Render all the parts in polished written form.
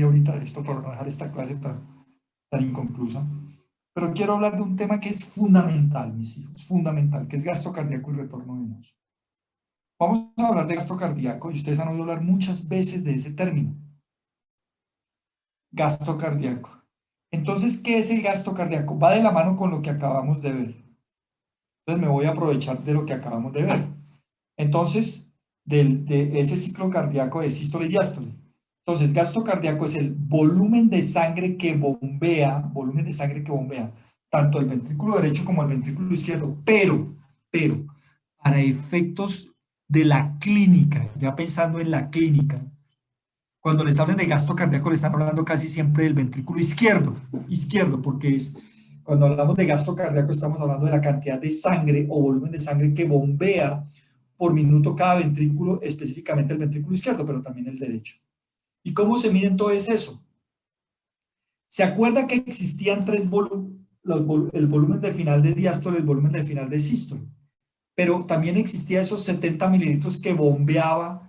ahorita de esto para no dejar esta clase tan inconclusa. Pero quiero hablar de un tema que es fundamental, mis hijos, fundamental, que es gasto cardíaco y retorno venoso. Vamos a hablar de gasto cardíaco y ustedes han oído hablar muchas veces de ese término. Gasto cardíaco. Entonces, ¿qué es el gasto cardíaco? Va de la mano con lo que acabamos de ver. Entonces me voy a aprovechar de lo que acabamos de ver. Entonces, de ese ciclo cardíaco de sístole y diástole. Entonces, gasto cardíaco es el volumen de sangre que bombea, tanto el ventrículo derecho como el ventrículo izquierdo, pero, para efectos de la clínica, ya pensando en la clínica, cuando les hablen de gasto cardíaco, le están hablando casi siempre del ventrículo izquierdo, porque cuando hablamos de gasto cardíaco estamos hablando de la cantidad de sangre o volumen de sangre que bombea por minuto cada ventrículo, específicamente el ventrículo izquierdo, pero también el derecho. ¿Y cómo se mide entonces eso? ¿Se acuerda que existían tres volúmenes? El volumen del final de diástole, el volumen del final de sístole, pero también existía esos 70 mililitros que bombeaba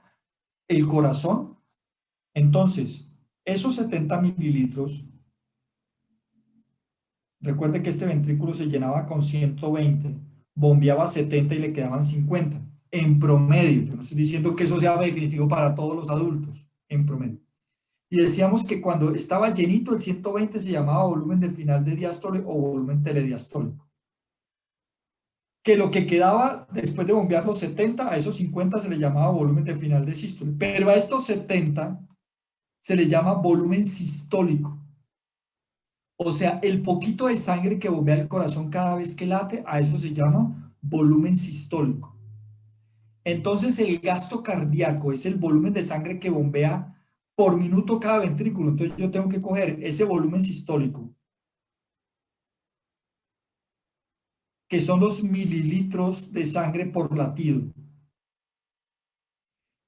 el corazón. Entonces, esos 70 mililitros, recuerde que este ventrículo se llenaba con 120, bombeaba 70 y le quedaban 50, en promedio. Yo no estoy diciendo que eso sea definitivo para todos los adultos, en promedio. Y decíamos que cuando estaba llenito el 120 se llamaba volumen del final de diástole o volumen telediastólico. Que lo que quedaba después de bombear los 70, a esos 50 se le llamaba volumen del final de sístole. Pero a estos 70 se le llama volumen sistólico. O sea, el poquito de sangre que bombea el corazón cada vez que late, a eso se llama volumen sistólico. Entonces, el gasto cardíaco es el volumen de sangre que bombea por minuto cada ventrículo. Entonces, yo tengo que coger ese volumen sistólico, que son los mililitros de sangre por latido,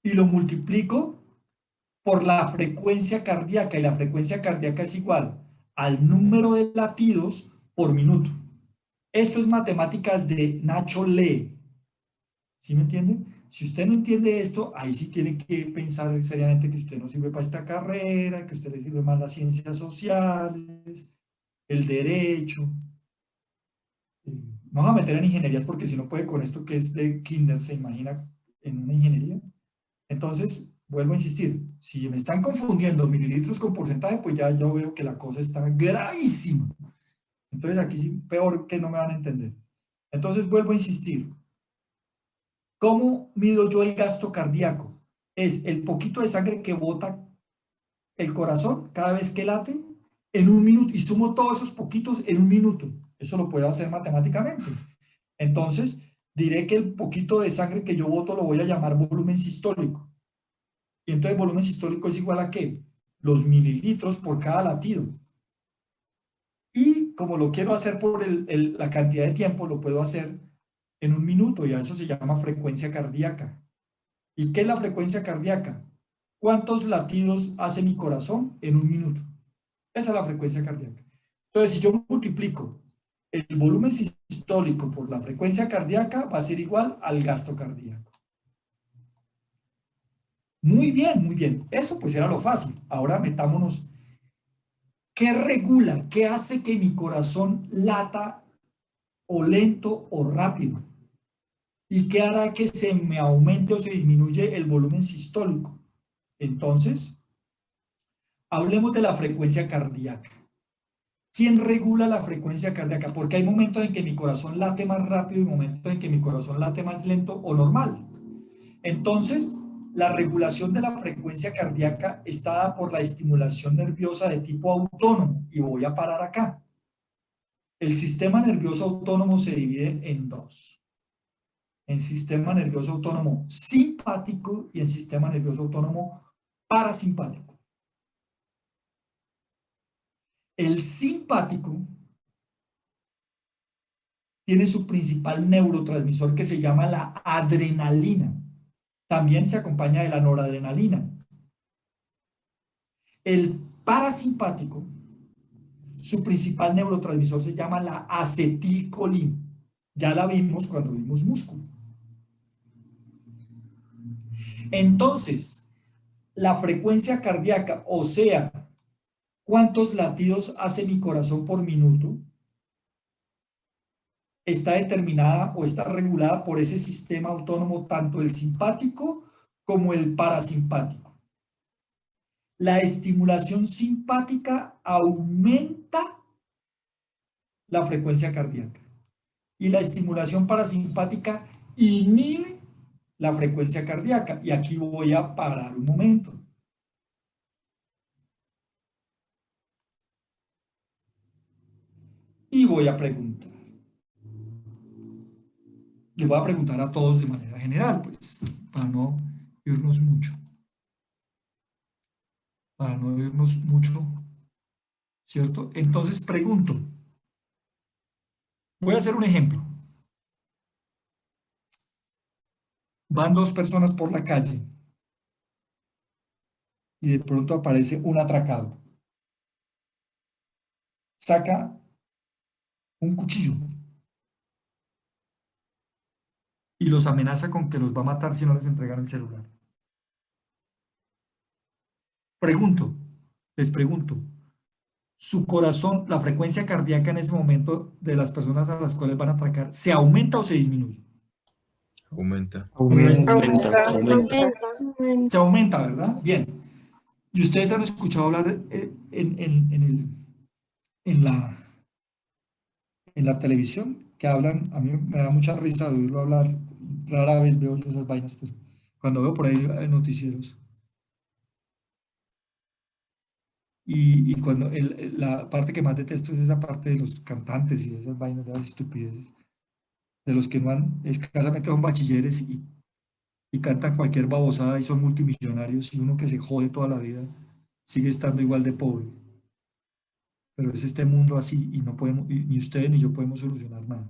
y lo multiplico por la frecuencia cardíaca, y la frecuencia cardíaca es igual al número de latidos por minuto. Esto es matemáticas de Nacho Lee. ¿Sí me entiende? Si usted no entiende esto, ahí sí tiene que pensar seriamente que usted no sirve para esta carrera, que a usted le sirve más las ciencias sociales, el derecho. No vamos a meter en ingenierías porque si no puede con esto que es de kinder, se imagina en una ingeniería. Entonces, vuelvo a insistir, si me están confundiendo mililitros con porcentaje, pues ya yo veo que la cosa está gravísima. Entonces aquí sí, peor que no me van a entender. Entonces vuelvo a insistir. ¿Cómo mido yo el gasto cardíaco? Es el poquito de sangre que bota el corazón cada vez que late en un minuto y sumo todos esos poquitos en un minuto. Eso lo puedo hacer matemáticamente. Entonces, diré que el poquito de sangre que yo boto lo voy a llamar volumen sistólico. Y entonces volumen sistólico es igual a ¿qué? Los mililitros por cada latido. Y como lo quiero hacer por la cantidad de tiempo, lo puedo hacer en un minuto y a eso se llama frecuencia cardíaca. ¿Y qué es la frecuencia cardíaca? ¿Cuántos latidos hace mi corazón en un minuto? Esa es la frecuencia cardíaca. Entonces, si yo multiplico el volumen sistólico por la frecuencia cardíaca, va a ser igual al gasto cardíaco. Muy bien, muy bien. Eso pues era lo fácil. Ahora metámonos. ¿Qué regula? ¿Qué hace que mi corazón lata o lento o rápido? ¿Y qué hará que se me aumente o se disminuye el volumen sistólico? Entonces, hablemos de la frecuencia cardíaca. ¿Quién regula la frecuencia cardíaca? Porque hay momentos en que mi corazón late más rápido y momentos en que mi corazón late más lento o normal. Entonces, la regulación de la frecuencia cardíaca está dada por la estimulación nerviosa de tipo autónomo. Y voy a parar acá. El sistema nervioso autónomo se divide en dos. En sistema nervioso autónomo simpático y en sistema nervioso autónomo parasimpático. El simpático tiene su principal neurotransmisor que se llama la adrenalina. También se acompaña de la noradrenalina. El parasimpático, su principal neurotransmisor se llama la acetilcolina. Ya la vimos cuando vimos músculo. Entonces, la frecuencia cardíaca, o sea, cuántos latidos hace mi corazón por minuto está determinada o está regulada por ese sistema autónomo, tanto el simpático como el parasimpático. La estimulación simpática aumenta la frecuencia cardíaca y la estimulación parasimpática inhibe la frecuencia cardíaca. Y aquí voy a parar un momento. Y voy a preguntar. Les voy a preguntar a todos de manera general, pues, para no irnos mucho. Para no irnos mucho, ¿cierto? Entonces pregunto. Voy a hacer un ejemplo. Van dos personas por la calle y de pronto aparece un atracado. Saca un cuchillo y los amenaza con que los va a matar si no les entregan el celular. Pregunto, les pregunto, ¿su corazón, la frecuencia cardíaca en ese momento de las personas a las cuales van a atracar, se aumenta o se disminuye? Aumenta. Se aumenta, ¿verdad? Bien. ¿Y ustedes han escuchado hablar en la televisión que hablan? A mí me da mucha risa de oírlo hablar, rara vez veo yo esas vainas, pero cuando veo por ahí noticieros. Y cuando la parte que más detesto es esa parte de los cantantes y de esas vainas, de las estupideces, de los que no han, escasamente son bachilleres y cantan cualquier babosada y son multimillonarios y uno que se jode toda la vida sigue estando igual de pobre. Pero es este mundo así y no podemos, ni ustedes ni yo podemos solucionar nada,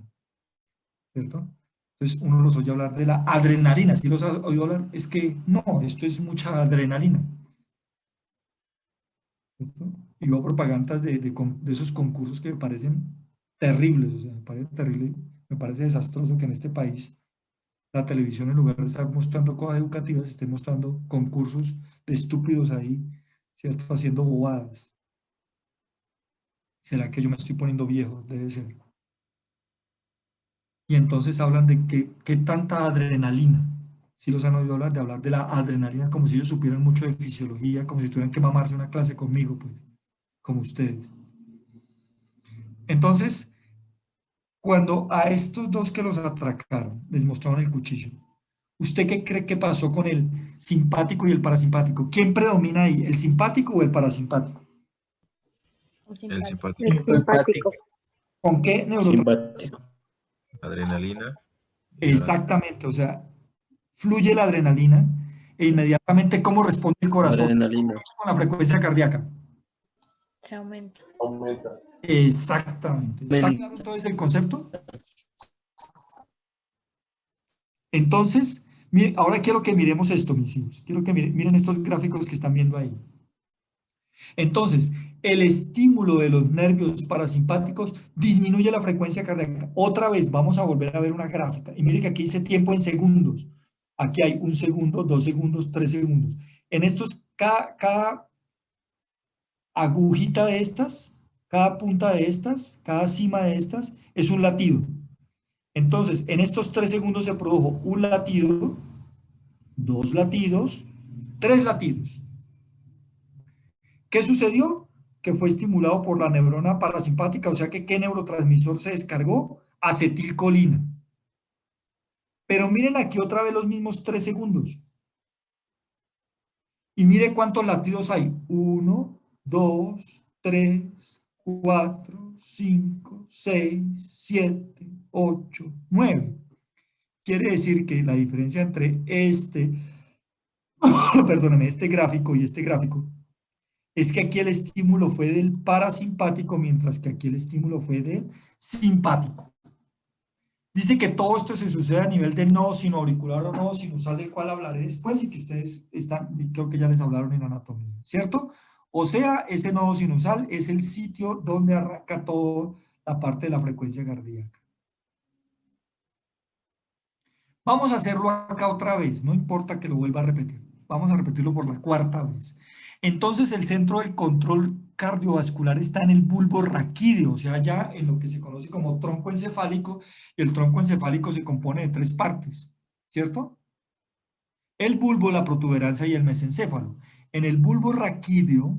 ¿cierto? Entonces uno los oye hablar de la adrenalina, si los ha oído hablar, es que no, esto es mucha adrenalina, ¿cierto? Y veo propagandas de esos concursos que me parecen terribles, o sea, me parece terrible, me parece desastroso que en este país la televisión, en lugar de estar mostrando cosas educativas, esté mostrando concursos de estúpidos ahí, ¿cierto? Haciendo bobadas. ¿Será que yo me estoy poniendo viejo? Debe ser. Y entonces hablan de qué tanta adrenalina. Si los han oído hablar, de hablar de la adrenalina como si ellos supieran mucho de fisiología, como si tuvieran que mamarse una clase conmigo, pues, como ustedes. Entonces, cuando a estos dos que los atracaron, les mostraron el cuchillo, ¿usted qué cree que pasó con el simpático y el parasimpático? ¿Quién predomina ahí, el simpático o el parasimpático? El simpático. El simpático. ¿Con qué neurotransmisor? Simpático. Adrenalina. Exactamente, o sea, fluye la adrenalina e inmediatamente cómo responde el corazón Adrenalina. con la frecuencia cardíaca. Se aumenta. Exactamente. ¿Está claro entonces el concepto? Entonces, miren, ahora quiero que miremos esto, mis hijos. Quiero que miren estos gráficos que están viendo ahí. Entonces, el estímulo de los nervios parasimpáticos disminuye la frecuencia cardíaca. Otra vez, vamos a volver a ver una gráfica. Y mire que aquí dice tiempo en segundos. Aquí hay 1 segundo, 2 segundos, 3 segundos. En estos, cada agujita de estas, cada punta de estas, cada cima de estas, es un latido. Entonces, en estos 3 segundos se produjo un latido, 2 latidos, 3 latidos. ¿Qué sucedió? Que fue estimulado por la neurona parasimpática, o sea que ¿qué neurotransmisor se descargó? Acetilcolina. Pero miren aquí otra vez los mismos 3 segundos. Y mire cuántos latidos hay. 1, 2, 3, 4, 5, 6, 7, 8, 9. Quiere decir que la diferencia entre perdóname, este gráfico y este gráfico es que aquí el estímulo fue del parasimpático, mientras que aquí el estímulo fue del simpático. Dice que todo esto se sucede a nivel del nodo sinoauricular o nodo sinusal, del cual hablaré después y que ustedes creo que ya les hablaron en anatomía, ¿cierto? O sea, ese nodo sinusal es el sitio donde arranca toda la parte de la frecuencia cardíaca. Vamos a hacerlo acá otra vez, no importa que lo vuelva a repetir. Vamos a repetirlo por la 4ª vez. Entonces el centro del control cardiovascular está en el bulbo raquídeo, o sea, ya en lo que se conoce como tronco encefálico, y el tronco encefálico se compone de 3 partes, ¿cierto? El bulbo, la protuberancia y el mesencéfalo. En el bulbo raquídeo,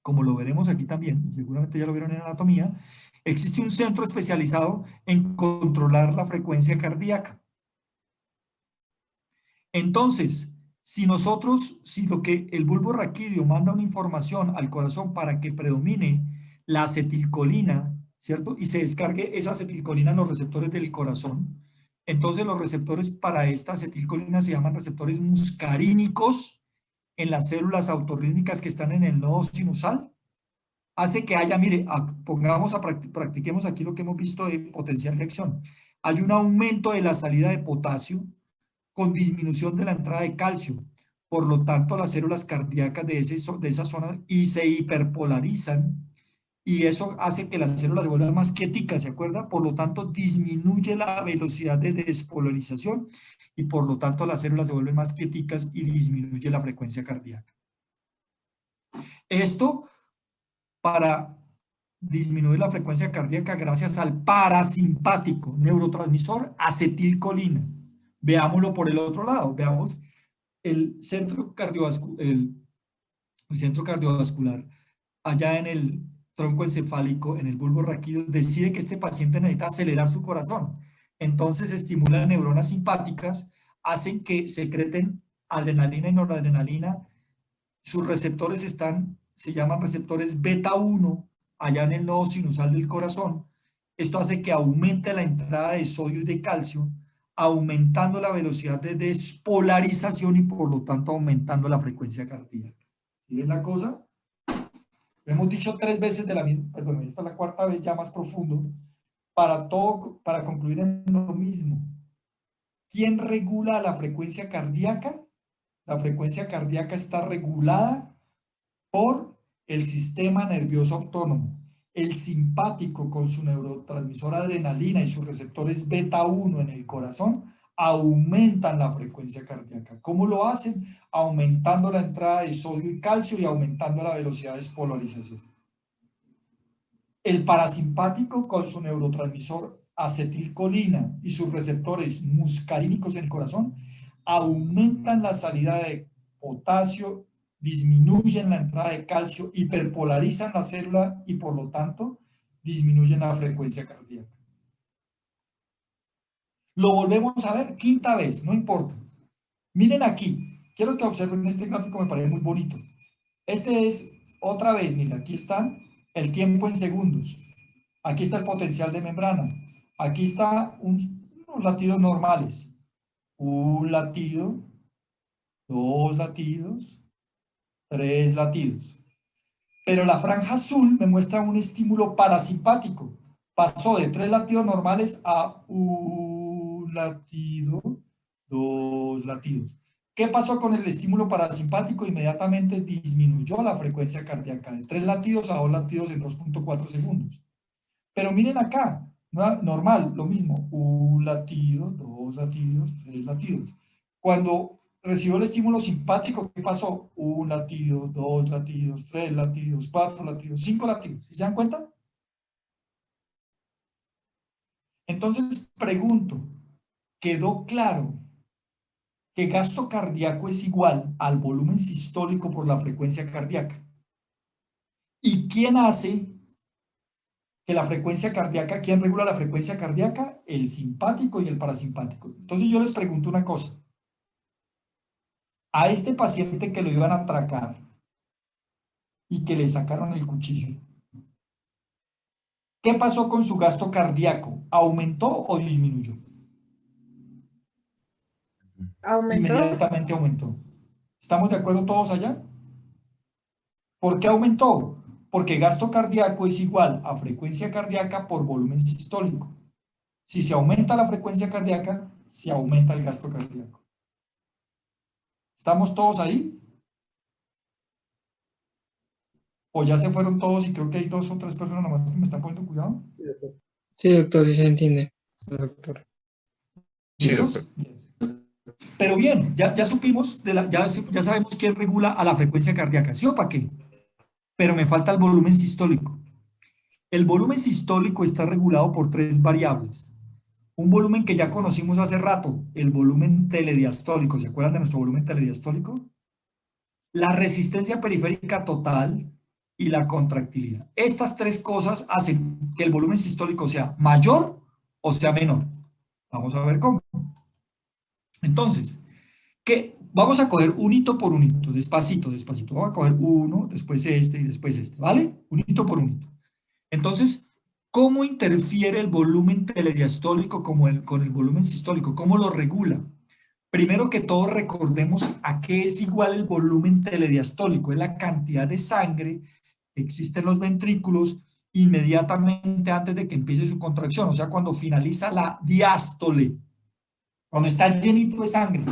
como lo veremos aquí también, y seguramente ya lo vieron en anatomía, existe un centro especializado en controlar la frecuencia cardíaca. Entonces, si lo que el bulbo raquídeo manda una información al corazón para que predomine la acetilcolina, ¿cierto? Y se descargue esa acetilcolina en los receptores del corazón, entonces los receptores para esta acetilcolina se llaman receptores muscarínicos en las células autorrítmicas que están en el nodo sinusal. Hace que haya, mire, practiquemos aquí lo que hemos visto de potencial de acción. Hay un aumento de la salida de potasio con disminución de la entrada de calcio. Por lo tanto, las células cardíacas de esa zona y se hiperpolarizan y eso hace que las células se vuelvan más quieticas, ¿se acuerda? Por lo tanto, disminuye la velocidad de despolarización y por lo tanto las células se vuelven más quieticas y disminuye la frecuencia cardíaca. Esto para disminuir la frecuencia cardíaca gracias al parasimpático, neurotransmisor acetilcolina. Veámoslo por el otro lado, veamos el centro cardiovascular allá en el tronco encefálico, en el bulbo raquídeo, decide que este paciente necesita acelerar su corazón. Entonces estimula neuronas simpáticas, hacen que secreten adrenalina y noradrenalina. Sus receptores se llaman receptores beta 1, allá en el nodo sinusal del corazón. Esto hace que aumente la entrada de sodio y de calcio, aumentando la velocidad de despolarización y por lo tanto aumentando la frecuencia cardíaca. ¿Sí ven la cosa? Lo hemos dicho 3 veces de la misma, perdón, esta es la 4ª vez ya más profundo, para concluir en lo mismo. ¿Quién regula la frecuencia cardíaca? La frecuencia cardíaca está regulada por el sistema nervioso autónomo. El simpático con su neurotransmisor adrenalina y sus receptores beta 1 en el corazón aumentan la frecuencia cardíaca. ¿Cómo lo hacen? Aumentando la entrada de sodio y calcio y aumentando la velocidad de despolarización. El parasimpático con su neurotransmisor acetilcolina y sus receptores muscarínicos en el corazón aumentan la salida de potasio, disminuyen la entrada de calcio, hiperpolarizan la célula y por lo tanto disminuyen la frecuencia cardíaca. Lo volvemos a ver 5ª vez, no importa. Miren aquí, quiero que observen este gráfico, me parece muy bonito. Este es, otra vez, mira, aquí está el tiempo en segundos. Aquí está el potencial de membrana. Aquí está unos latidos normales. Un latido, 2 latidos, 3 latidos. Pero la franja azul me muestra un estímulo parasimpático. Pasó de 3 latidos normales a 1 latido, 2 latidos. ¿Qué pasó con el estímulo parasimpático? Inmediatamente disminuyó la frecuencia cardíaca de 3 latidos a 2 latidos en 2.4 segundos. Pero miren acá, normal, lo mismo, 1 latido, 2 latidos, 3 latidos. Cuando recibió el estímulo simpático, ¿qué pasó? 1 latido, 2 latidos, 3 latidos, 4 latidos, 5 latidos. ¿Sí se dan cuenta? Entonces pregunto, ¿quedó claro que gasto cardíaco es igual al volumen sistólico por la frecuencia cardíaca? ¿Y quién hace que la frecuencia cardíaca, quién regula la frecuencia cardíaca? El simpático y el parasimpático. Entonces yo les pregunto una cosa. A este paciente que lo iban a atracar y que le sacaron el cuchillo, ¿qué pasó con su gasto cardíaco? ¿Aumentó o disminuyó? Aumentó. Inmediatamente aumentó. ¿Estamos de acuerdo todos allá? ¿Por qué aumentó? Porque gasto cardíaco es igual a frecuencia cardíaca por volumen sistólico. Si se aumenta la frecuencia cardíaca, se aumenta el gasto cardíaco. ¿Estamos todos ahí? ¿O ya se fueron todos y creo que hay 2 o 3 personas nomás que me están poniendo cuidado? Sí, doctor, sí se entiende. Doctor. Sí, ¿Listos? doctor. Bien. Pero bien, ya supimos, ya sabemos quién regula a la frecuencia cardíaca, ¿sí o para qué? Pero me falta el volumen sistólico. El volumen sistólico está regulado por tres variables. Un volumen que ya conocimos hace rato, el volumen telediastólico. ¿Se acuerdan de nuestro volumen telediastólico? La resistencia periférica total y la contractilidad. Estas tres cosas hacen que el volumen sistólico sea mayor o sea menor. Vamos a ver cómo. Entonces, vamos a coger un hito por un hito, despacito, despacito. Vamos a coger uno, después este y después este, ¿vale? Un hito por un hito. Entonces, ¿cómo interfiere el volumen telediastólico con el volumen sistólico? ¿Cómo lo regula? Primero que todo, recordemos a qué es igual el volumen telediastólico. Es la cantidad de sangre que existe en los ventrículos inmediatamente antes de que empiece su contracción, o sea, cuando finaliza la diástole, cuando está llenito de sangre.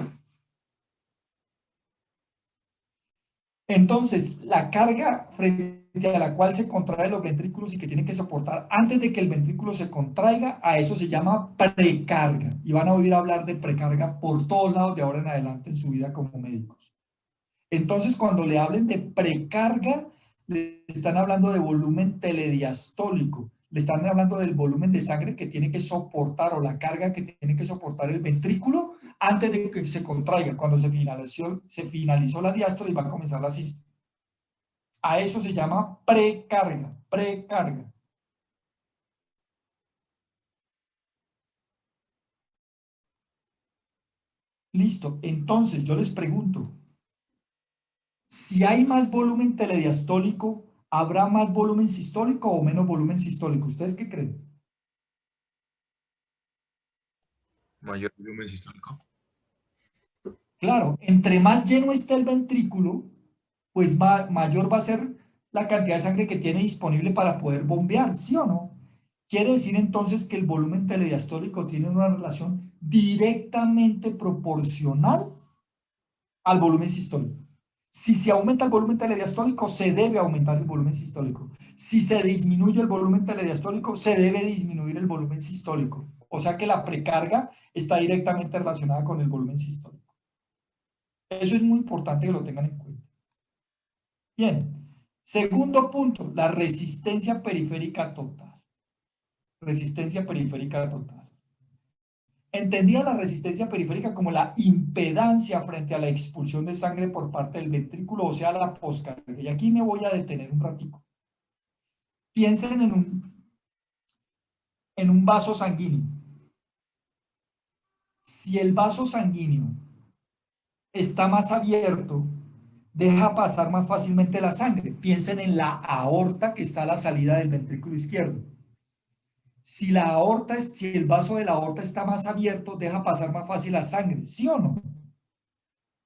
Entonces, la carga frente a la cual se contraen los ventrículos y que tienen que soportar antes de que el ventrículo se contraiga, a eso se llama precarga. Y van a oír hablar de precarga por todos lados de ahora en adelante en su vida como médicos. Entonces, cuando le hablen de precarga, le están hablando de volumen telediastólico. Le están hablando del volumen de sangre que tiene que soportar o la carga que tiene que soportar el ventrículo antes de que se contraiga. Cuando se finalizó la diástole y va a comenzar la sístole. A eso se llama precarga, precarga. Listo. Entonces, yo les pregunto, si hay más volumen telediastólico, ¿habrá más volumen sistólico o menos volumen sistólico? ¿Ustedes qué creen? Mayor volumen sistólico. Claro, entre más lleno esté el ventrículo, pues mayor va a ser la cantidad de sangre que tiene disponible para poder bombear, ¿sí o no? Quiere decir entonces que el volumen telediastólico tiene una relación directamente proporcional al volumen sistólico. Si se aumenta el volumen telediastólico, se debe aumentar el volumen sistólico. Si se disminuye el volumen telediastólico, se debe disminuir el volumen sistólico. O sea que la precarga está directamente relacionada con el volumen sistólico. Eso es muy importante que lo tengan en cuenta. Bien, segundo punto, la resistencia periférica total. Resistencia periférica total. Entendía la resistencia periférica como la impedancia frente a la expulsión de sangre por parte del ventrículo, o sea, la poscarga. Y aquí me voy a detener un ratico. Piensen en un vaso sanguíneo. Si el vaso sanguíneo está más abierto, deja pasar más fácilmente la sangre. Piensen en la aorta que está a la salida del ventrículo izquierdo. Si el vaso de la aorta está más abierto, deja pasar más fácil la sangre, ¿sí o no?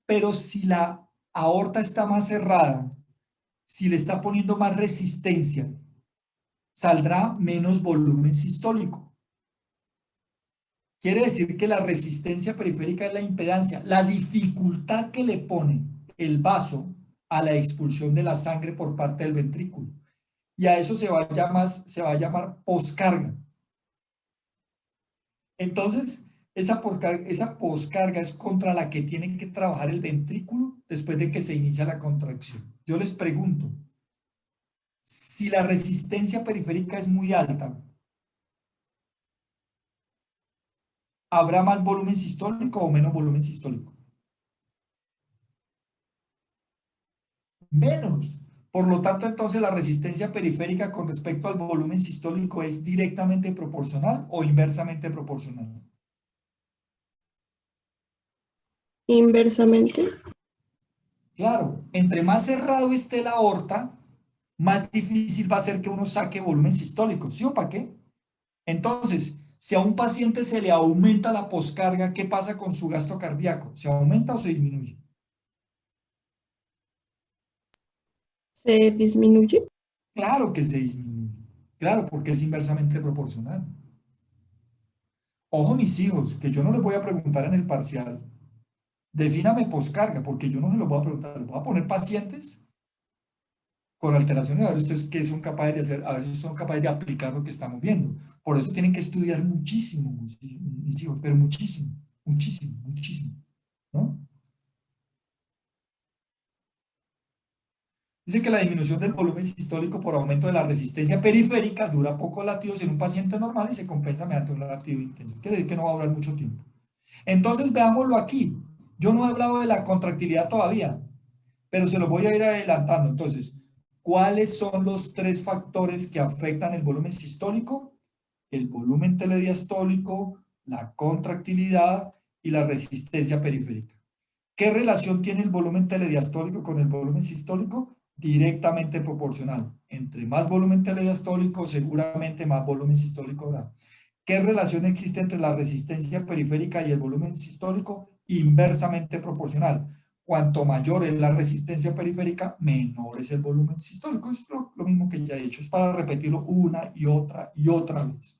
Pero si la aorta está más cerrada, si le está poniendo más resistencia, saldrá menos volumen sistólico. Quiere decir que la resistencia periférica es la impedancia, la dificultad que le pone el vaso a la expulsión de la sangre por parte del ventrículo. Y a eso se va a llamar poscarga. Entonces, esa poscarga es contra la que tiene que trabajar el ventrículo después de que se inicia la contracción. Yo les pregunto, si la resistencia periférica es muy alta, ¿habrá más volumen sistólico o menos volumen sistólico? Menos. Por lo tanto, entonces la resistencia periférica con respecto al volumen sistólico es directamente proporcional o inversamente proporcional. Inversamente. Claro, entre más cerrado esté la aorta, más difícil va a ser que uno saque volumen sistólico, ¿sí o para qué? Entonces, si a un paciente se le aumenta la poscarga, ¿qué pasa con su gasto cardíaco? ¿Se aumenta o se disminuye? ¿Se disminuye? Claro que se disminuye. Claro, porque es inversamente proporcional. Ojo, mis hijos, que yo no les voy a preguntar en el parcial, defíname poscarga, porque yo no se lo voy a preguntar. Les voy a poner pacientes con alteraciones, a ver ustedes qué son capaces de hacer, a ver si son capaces de aplicar lo que estamos viendo. Por eso tienen que estudiar muchísimo, mis hijos, pero muchísimo, muchísimo, muchísimo. ¿no? Dice que la disminución del volumen sistólico por aumento de la resistencia periférica dura pocos latidos en un paciente normal y se compensa mediante un latido intenso. Quiere decir que no va a durar mucho tiempo. Entonces, veámoslo aquí. Yo no he hablado de la contractilidad todavía, pero se lo voy a ir adelantando. Entonces, ¿cuáles son los tres factores que afectan el volumen sistólico? El volumen telediastólico, la contractilidad y la resistencia periférica. ¿Qué relación tiene el volumen telediastólico con el volumen sistólico? Directamente proporcional. Entre más volumen telediastólico, seguramente más volumen sistólico habrá. ¿Qué relación existe entre la resistencia periférica y el volumen sistólico? Inversamente proporcional. Cuanto mayor es la resistencia periférica, menor es el volumen sistólico. Es lo mismo que ya he dicho. Es para repetirlo una y otra vez.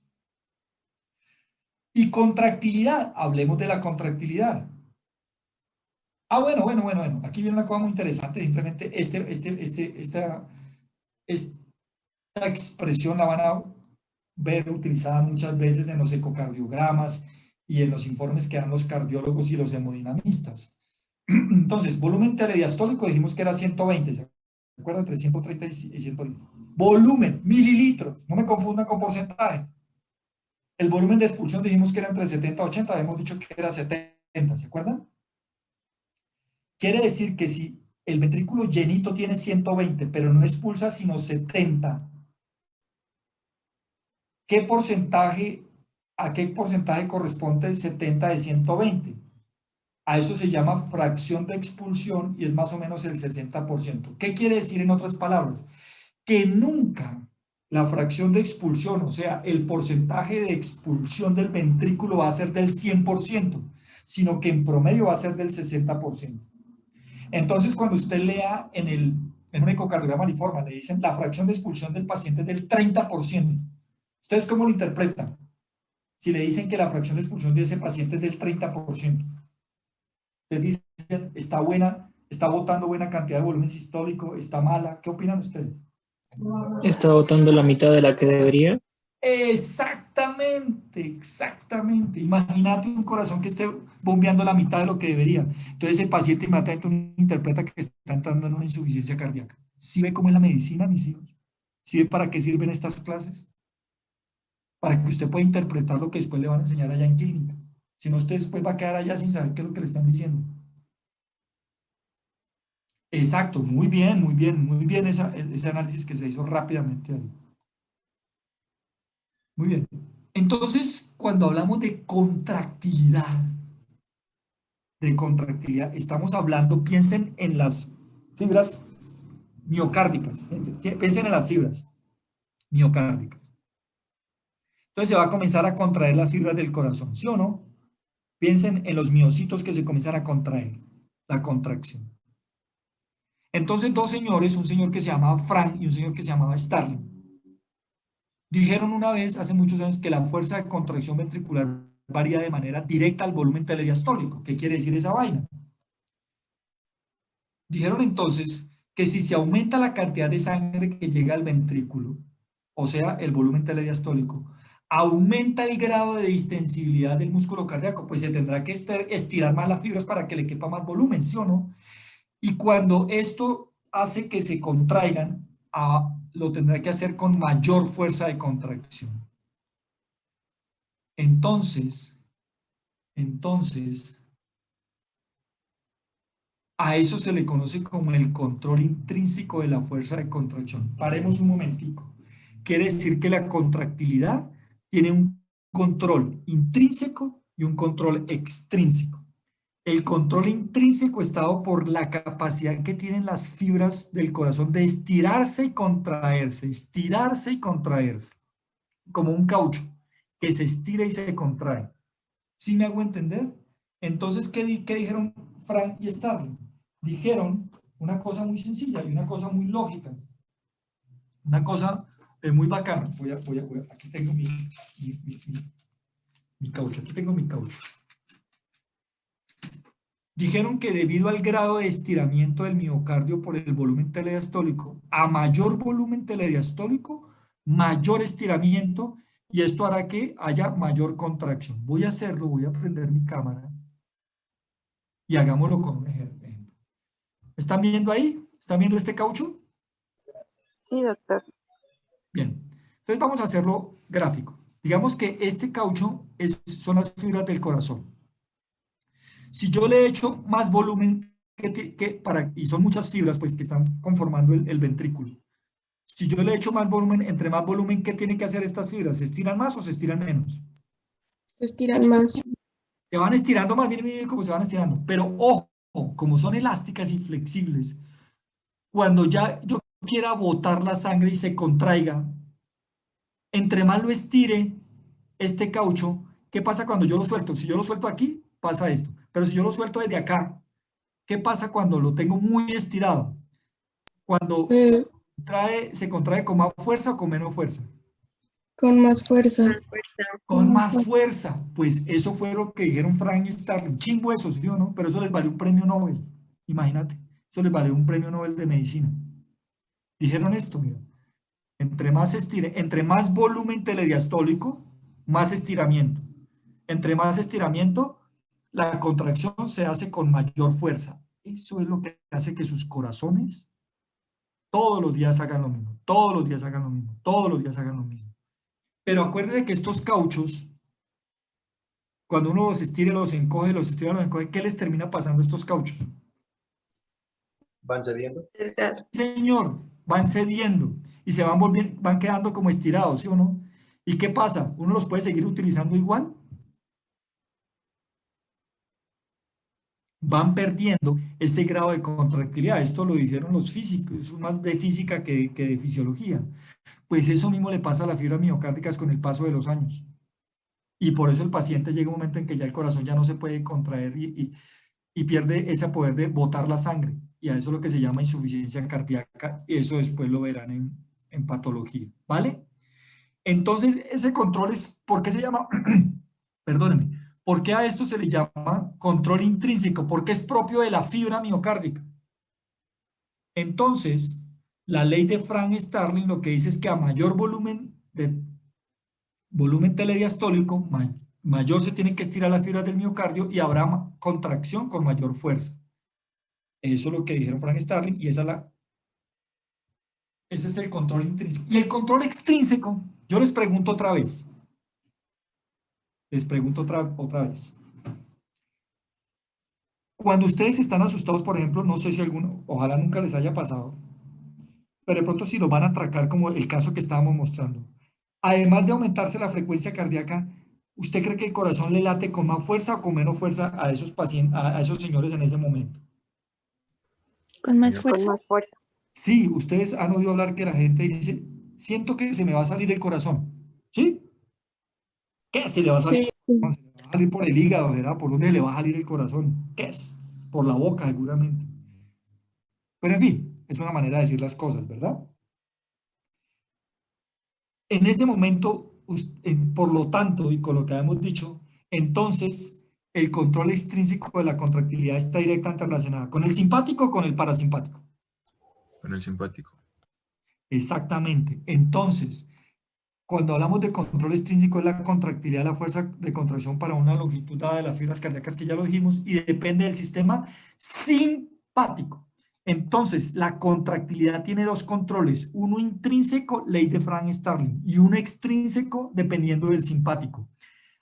Y contractilidad. Hablemos de la contractilidad. Bueno. Aquí viene una cosa muy interesante. Simplemente esta expresión la van a ver utilizada muchas veces en los ecocardiogramas y en los informes que dan los cardiólogos y los hemodinamistas. Entonces, volumen telediastólico dijimos que era 120, ¿se acuerdan? Entre 130 y 120. Volumen, mililitros, no me confundan con porcentaje. El volumen de expulsión dijimos que era entre 70 y 80, habíamos dicho que era 70, ¿se acuerdan? Quiere decir que si el ventrículo llenito tiene 120, pero no expulsa sino 70, ¿a qué porcentaje corresponde el 70 de 120? A eso se llama fracción de expulsión y es más o menos el 60%. ¿Qué quiere decir en otras palabras? Que nunca la fracción de expulsión, o sea, el porcentaje de expulsión del ventrículo va a ser del 100%, sino que en promedio va a ser del 60%. Entonces, cuando usted lea en un ecocardiograma uniforme, le dicen la fracción de expulsión del paciente es del 30%. ¿Ustedes cómo lo interpretan? Si le dicen que la fracción de expulsión de ese paciente es del 30%. Ustedes dicen, ¿está buena? ¿Está botando buena cantidad de volumen sistólico? ¿Está mala? ¿Qué opinan ustedes? Está botando la mitad de la que debería. Exactamente. Imagínate un corazón que esté bombeando la mitad de lo que debería. Entonces el paciente inmediatamente interpreta que está entrando en una insuficiencia cardíaca. ¿Sí ve cómo es la medicina, mis hijos? ¿Sí ve para qué sirven estas clases? Para que usted pueda interpretar lo que después le van a enseñar allá en clínica. Si no, usted después va a quedar allá sin saber qué es lo que le están diciendo. Exacto, muy bien ese análisis que se hizo rápidamente ahí. Muy bien. Entonces, cuando hablamos de contractilidad, estamos hablando, piensen en las fibras miocárdicas, piensen en las fibras miocárdicas. Entonces se va a comenzar a contraer las fibras del corazón, ¿sí o no? Piensen en los miocitos que se comienzan a contraer, la contracción. Entonces dos señores, un señor que se llamaba Frank y un señor que se llamaba Starling, dijeron una vez, hace muchos años, que la fuerza de contracción ventricular varía de manera directa al volumen telediastólico. ¿Qué quiere decir esa vaina? Dijeron entonces que si se aumenta la cantidad de sangre que llega al ventrículo, o sea, el volumen telediastólico, aumenta el grado de distensibilidad del músculo cardíaco, pues se tendrá que estirar más las fibras para que le quepa más volumen, ¿sí o no? Y cuando esto hace que se contraigan, lo tendrá que hacer con mayor fuerza de contracción. Entonces, a eso se le conoce como el control intrínseco de la fuerza de contracción. Paremos un momentico. Quiere decir que la contractilidad tiene un control intrínseco y un control extrínseco. El control intrínseco está dado por la capacidad que tienen las fibras del corazón de estirarse y contraerse, como un caucho que se estira y se contrae. ¿Sí me hago entender? Entonces, ¿qué dijeron Frank y Starling? Dijeron una cosa muy sencilla y una cosa muy lógica, una cosa muy bacana. Aquí tengo mi caucho, aquí tengo mi caucho. Dijeron que debido al grado de estiramiento del miocardio por el volumen telediastólico, a mayor volumen telediastólico, mayor estiramiento, y esto hará que haya mayor contracción. Voy a hacerlo, voy a prender mi cámara Y hagámoslo con un ejemplo. ¿Están viendo ahí? ¿Están viendo este caucho? Sí, doctor. Bien. Entonces vamos a hacerlo gráfico. Digamos que este caucho son las fibras del corazón. Si yo le echo más volumen, y son muchas fibras pues, que están conformando el ventrículo. Si yo le echo más volumen, entre más volumen, ¿qué tienen que hacer estas fibras? ¿Se estiran más o se estiran menos? Se estiran más. Se van estirando más, miren, miren cómo se van estirando. Pero ojo, como son elásticas y flexibles, cuando ya yo quiera botar la sangre y se contraiga, entre más lo estire este caucho, ¿qué pasa cuando yo lo suelto? Si yo lo suelto aquí, pasa esto. Pero si yo lo suelto desde acá, ¿qué pasa cuando lo tengo muy estirado? Cuando Mm, se contrae con más fuerza o con menos fuerza. con más fuerza. Con más fuerza. Pues eso fue lo que dijeron Frank y Starling. Chimbo eso, ¿sí o no? Pero eso les valió un premio Nobel. Imagínate. Eso les valió un premio Nobel de medicina. Dijeron esto, mira. Entre más estire, entre más volumen telediastólico, más estiramiento. Entre más estiramiento, la contracción se hace con mayor fuerza. Eso es lo que hace que sus corazones todos los días hagan lo mismo, todos los días hagan lo mismo, todos los días hagan lo mismo. Pero acuérdense que estos cauchos, cuando uno los estira, los encoge, los estira, los encoge, ¿qué les termina pasando a estos cauchos? ¿Van cediendo? Señor, van cediendo y se van volviendo, van quedando como estirados, ¿sí o no? ¿Y qué pasa? ¿Uno los puede seguir utilizando igual? Van perdiendo ese grado de contractilidad. Esto lo dijeron los físicos, es más de física que de fisiología. Pues eso mismo le pasa a las fibras miocárdicas con el paso de los años. Y por eso el paciente llega un momento en que ya el corazón ya no se puede contraer y pierde ese poder de botar la sangre. Y a eso es lo que se llama insuficiencia cardíaca. Y eso después lo verán en patología. ¿Vale? Entonces, ese control es, ¿por qué se llama? Perdónenme. ¿Por qué a esto se le llama control intrínseco? Porque es propio de la fibra miocárdica. Entonces, la ley de Frank Starling lo que dice es que a mayor volumen telediastólico, mayor se tienen que estirar las fibras del miocardio y habrá contracción con mayor fuerza. Eso es lo que dijeron Frank Starling y ese es el control intrínseco. Y el control extrínseco, yo les pregunto otra vez. Les pregunto otra vez. Cuando ustedes están asustados, por ejemplo, no sé si alguno, ojalá nunca les haya pasado, pero de pronto si lo van a atracar como el caso que estábamos mostrando. Además de aumentarse la frecuencia cardíaca, ¿usted cree que el corazón le late con más fuerza o con menos fuerza a esos pacientes, a esos señores en ese momento? Con más Con fuerza. fuerza. Sí, ustedes han oído hablar que la gente dice, siento que se me va a salir el corazón. ¿Sí? ¿Qué se le va a salir? Sí. Se le va a salir por el hígado, ¿verdad? ¿Por dónde le va a salir el corazón? ¿Qué es? Por la boca, seguramente. Pero en fin, es una manera de decir las cosas, ¿verdad? En ese momento, por lo tanto, y con lo que hemos dicho, entonces el control extrínseco de la contractilidad está directamente relacionada con el simpático o con el parasimpático. Con el simpático. Exactamente. Entonces, cuando hablamos de control extrínseco es la contractilidad, la fuerza de contracción para una longitud dada de las fibras cardíacas que ya lo dijimos y depende del sistema simpático. Entonces, la contractilidad tiene dos controles, uno intrínseco, ley de Frank Starling, y uno extrínseco, dependiendo del simpático.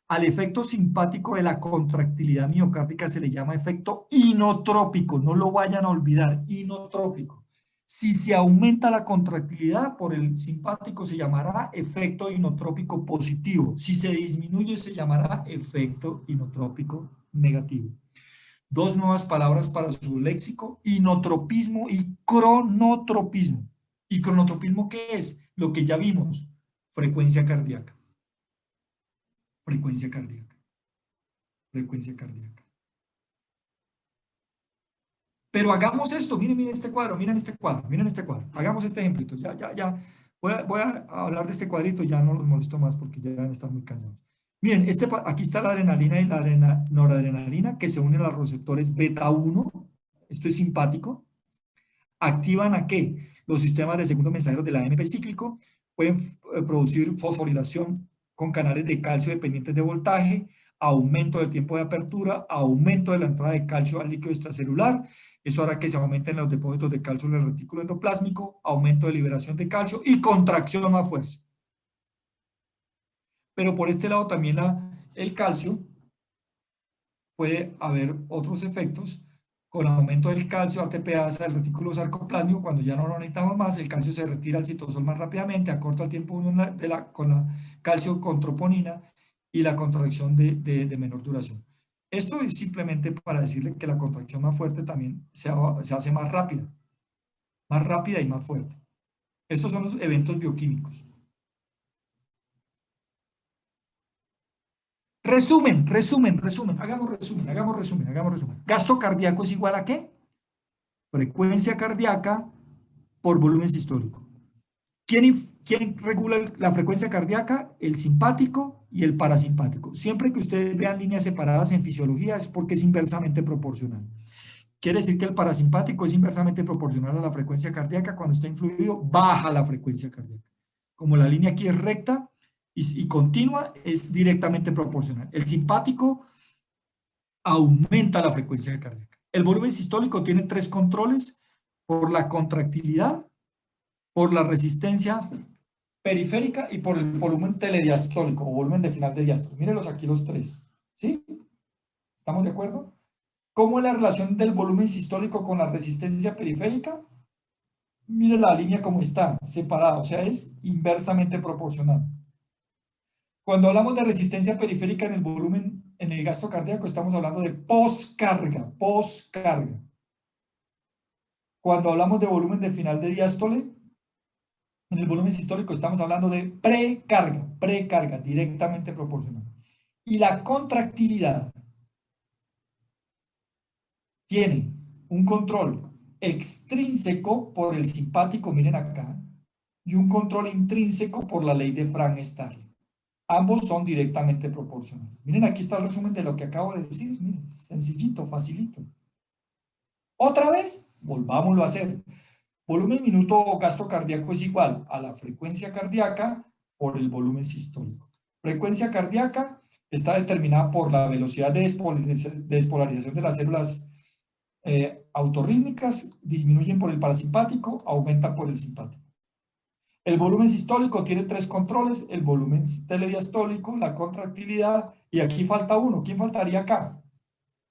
Al efecto simpático de la contractilidad miocárdica se le llama efecto inotrópico, no lo vayan a olvidar, inotrópico. Si se aumenta la contractilidad por el simpático se llamará efecto inotrópico positivo. Si se disminuye se llamará efecto inotrópico negativo. Dos nuevas palabras para su léxico, inotropismo y cronotropismo. ¿Y cronotropismo qué es? Lo que ya vimos, frecuencia cardíaca. Frecuencia cardíaca. Frecuencia cardíaca. Pero hagamos esto, miren este cuadro, miren este cuadro. Hagamos este ejemplito, ya. Voy a hablar de este cuadrito, ya no los molesto más porque ya están muy cansados. Miren, aquí está la adrenalina y la noradrenalina que se unen a los receptores beta 1, esto es simpático. ¿Activan a qué? Los sistemas de segundo mensajero de la AMP cíclico pueden producir fosforilación con canales de calcio dependientes de voltaje, aumento del tiempo de apertura, aumento de la entrada de calcio al líquido extracelular, eso hará que se aumenten los depósitos de calcio en el retículo endoplásmico, aumento de liberación de calcio y contracción más fuerza. Pero por este lado también el calcio puede haber otros efectos. Con aumento del calcio, ATPasa del retículo sarcoplásmico, cuando ya no lo necesitamos más, el calcio se retira al citosol más rápidamente, acorta el tiempo con la calcio con troponina y la contracción de menor duración. Esto es simplemente para decirle que la contracción más fuerte también se hace más rápida y más fuerte. Estos son los eventos bioquímicos. Resumen. Hagamos resumen. Gasto cardíaco es igual a ¿qué? Frecuencia cardíaca por volumen sistólico. ¿Quién regula la frecuencia cardíaca? El simpático y el parasimpático. Siempre que ustedes vean líneas separadas en fisiología es porque es inversamente proporcional. Quiere decir que el parasimpático es inversamente proporcional a la frecuencia cardíaca. Cuando está influido, baja la frecuencia cardíaca. Como la línea aquí es recta y continua, es directamente proporcional. El simpático aumenta la frecuencia cardíaca. El volumen sistólico tiene 3 controles: por la contractilidad, por la resistencia periférica y por el volumen telediastólico o volumen de final de diástole. Mírenlos aquí los 3. ¿Sí? ¿Estamos de acuerdo? ¿Cómo es la relación del volumen sistólico con la resistencia periférica? Miren la línea como está, separada, o sea, es inversamente proporcional. Cuando hablamos de resistencia periférica en el volumen, en el gasto cardíaco, estamos hablando de poscarga. Cuando hablamos de volumen de final de diástole, en el volumen sistólico estamos hablando de precarga, directamente proporcional. Y la contractilidad tiene un control extrínseco por el simpático, miren acá, y un control intrínseco por la ley de Frank-Starling. Ambos son directamente proporcionales. Miren, aquí está el resumen de lo que acabo de decir. Miren, sencillito, facilito. Otra vez, volvámoslo a hacer. Volumen minuto o gasto cardíaco es igual a la frecuencia cardíaca por el volumen sistólico. Frecuencia cardíaca está determinada por la velocidad de despolarización de las células autorrítmicas, disminuyen por el parasimpático, aumentan por el simpático. El volumen sistólico tiene 3 controles: el volumen telediastólico, la contractilidad, y aquí falta uno. ¿Quién faltaría acá?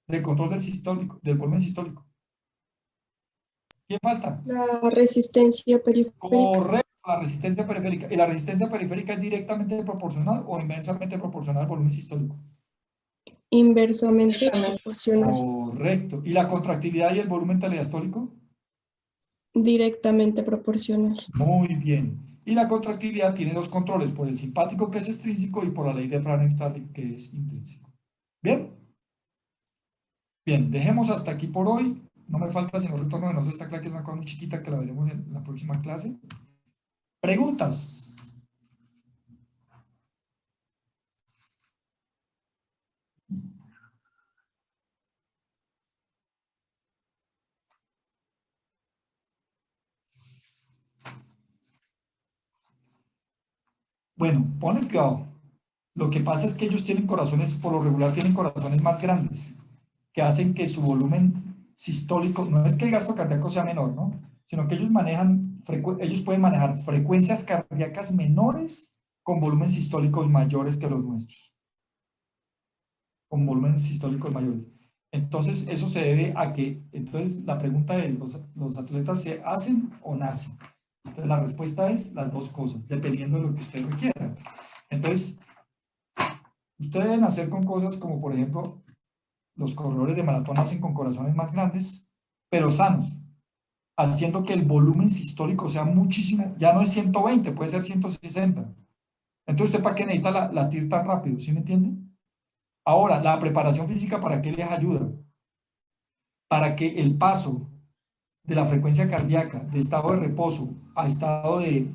Del control del volumen sistólico. ¿Quién falta? La resistencia periférica. Correcto, la resistencia periférica. ¿Y la resistencia periférica es directamente proporcional o inversamente proporcional al volumen sistólico? Inversamente proporcional. Correcto. ¿Y la contractilidad y el volumen telediastólico? Directamente proporcional. Muy bien. Y la contractilidad tiene 2 controles: por el simpático, que es extrínseco, y por la ley de Frank-Starling, que es intrínseco. ¿Bien? Bien, dejemos hasta aquí por hoy. No me falta sino retorno de nosotros. Esta clase es una cosa muy chiquita que la veremos en la próxima clase. ¿Preguntas? Bueno, ponen cuidado. Lo que pasa es que ellos tienen corazones, por lo regular tienen corazones más grandes, que hacen que su volumen sistólico, no es que el gasto cardíaco sea menor, ¿no? Sino que ellos pueden manejar frecuencias cardíacas menores con volúmenes sistólicos mayores que los nuestros. Con volúmenes sistólicos mayores. Entonces, eso se debe a que, entonces, la pregunta es, ¿los atletas se hacen o nacen? Entonces, la respuesta es las 2 cosas, dependiendo de lo que usted requiera. Entonces, ustedes deben hacer con cosas como, por ejemplo, los corredores de maratón nacen con corazones más grandes, pero sanos, haciendo que el volumen sistólico sea muchísimo, ya no es 120, puede ser 160. Entonces, ¿usted para qué necesita latir tan rápido? ¿Sí me entiende? Ahora, la preparación física, ¿para qué les ayuda? Para que el paso de la frecuencia cardíaca de estado de reposo a estado de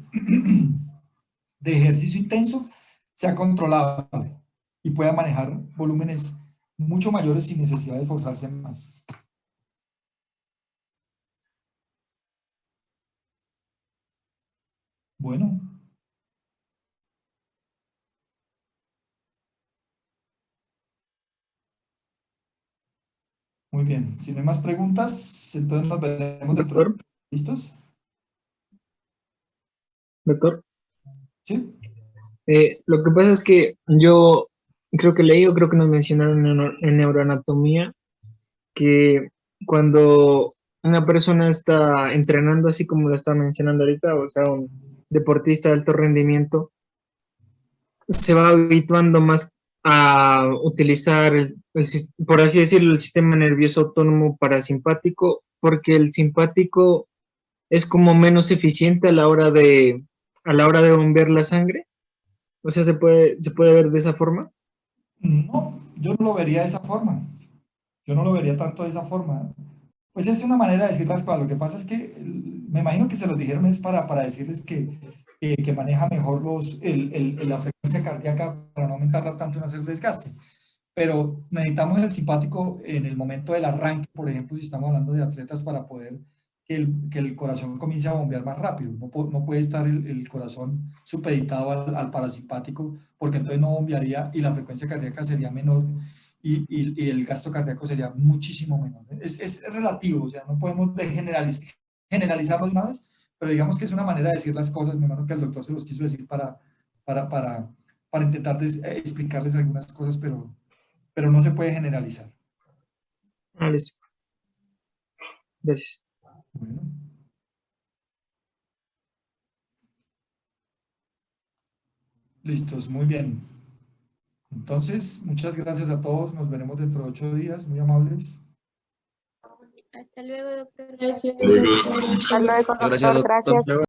ejercicio intenso sea controlable y pueda manejar volúmenes mucho mayores sin necesidad de esforzarse más. Bueno. Muy bien. Si no hay más preguntas, entonces nos veremos dentro. Doctor, ¿Listos? doctor. ¿Sí? Lo que pasa es que yo creo que leí o creo que nos mencionaron en neuroanatomía que cuando una persona está entrenando, así como lo está mencionando ahorita, o sea, un deportista de alto rendimiento, se va habituando más a utilizar, por así decirlo, el sistema nervioso autónomo parasimpático, porque el simpático es como menos eficiente a la hora de bombear la sangre. O sea, se puede ver de esa forma. No, yo no lo vería de esa forma. Yo no lo vería tanto de esa forma. Pues es una manera de decir las cosas. Lo que pasa es que me imagino que se los dijeron es para decirles que maneja mejor la frecuencia cardíaca para no aumentarla tanto y no hacer desgaste. Pero necesitamos el simpático en el momento del arranque, por ejemplo, si estamos hablando de atletas, para poder que el corazón comience a bombear más rápido. No puede estar el corazón supeditado al parasimpático, porque entonces no bombearía y la frecuencia cardíaca sería menor y el gasto cardíaco sería muchísimo menor. Es relativo, o sea, no podemos generalizarlo de una vez, pero digamos que es una manera de decir las cosas. Me imagino que el doctor se los quiso decir para, para, para intentar explicarles algunas cosas, pero no se puede generalizar. Ah, listo. Gracias. Bueno. Listos, muy bien. Entonces, muchas gracias a todos. Nos veremos dentro de 8 días. Muy amables. Hasta luego, doctor. Gracias, Luego. doctor. Hasta luego, Gracias, doctor. doctor. Gracias.